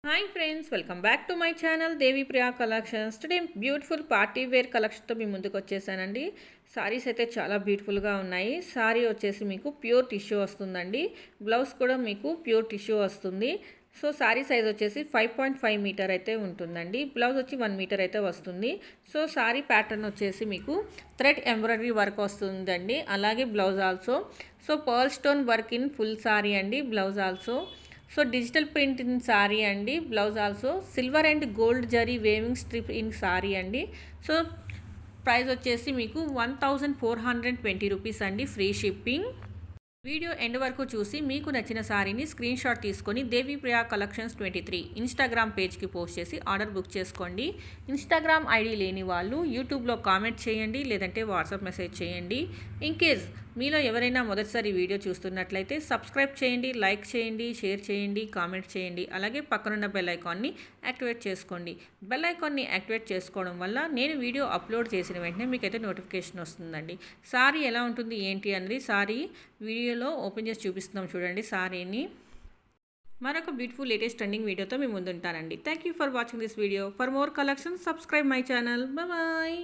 Hi friends, welcome back to my channel Devi Priya collections. Today beautiful party wear కలెక్షన్తో మీ ముందుకు వచ్చేసానండి. సారీస్ అయితే చాలా బ్యూటిఫుల్గా ఉన్నాయి. సారీ వచ్చేసి మీకు ప్యూర్ టిష్యూ వస్తుందండి. బ్లౌజ్ కూడా మీకు ప్యూర్ టిష్యూ వస్తుంది. సో సారీ సైజ్ వచ్చేసి 5.5 మీటర్ అయితే ఉంటుందండి. బ్లౌజ్ వచ్చి 1 మీటర్ అయితే వస్తుంది. సో సారీ ప్యాటర్న్ వచ్చేసి మీకు థ్రెడ్ ఎంబ్రాయిడరీ వర్క్ వస్తుందండి. అలాగే blouse also so pearl stone work in full sari అండి. Blouse also so digital print in sari అండి. Blouse also silver and gold zari weaving strip in sari అండి. సో ప్రైస్ వచ్చేసి మీకు 1420 రూపీస్ అండి, ఫ్రీ షిప్పింగ్. వీడియో ఎండ్ వరకు చూసి మీకు నచ్చిన సారీని స్క్రీన్ షాట్ తీసుకొని దేవి ప్రియా కలెక్షన్స్ 23 ఇన్స్టాగ్రామ్ పేజ్కి పోస్ట్ చేసి ఆర్డర్ బుక్ చేసుకోండి. ఇన్స్టాగ్రామ్ ఐడి లేని వాళ్ళు యూట్యూబ్లో కామెంట్ చేయండి, లేదంటే వాట్సాప్ మెసేజ్ చేయండి. ఇన్ కేస్ మీలో ఎవరైనా మొదటిసారి వీడియో చూస్తున్నట్లయితే సబ్స్క్రైబ్ చేయండి, లైక్ చేయండి, షేర్ చేయండి, కామెంట్ చేయండి. అలాగే పక్కనున్న బెల్ ఐకాన్ని యాక్టివేట్ చేసుకోండి. బెల్ ఐకాన్ని యాక్టివేట్ చేసుకోవడం వల్ల నేను వీడియో అప్లోడ్ చేసిన వెంటనే మీకైతే నోటిఫికేషన్ వస్తుందండి. సారీ ఎలా ఉంటుంది ఏంటి అనేది సారీ వీడియోలో ఓపెన్ చేసి చూపిస్తున్నాం చూడండి. సారీని మరొక బ్యూటిఫుల్ లేటెస్ట్ ట్రెండింగ్ వీడియోతో మీ ముందుంటానండి. Thank you for watching this video. For more collection subscribe my channel. Bye.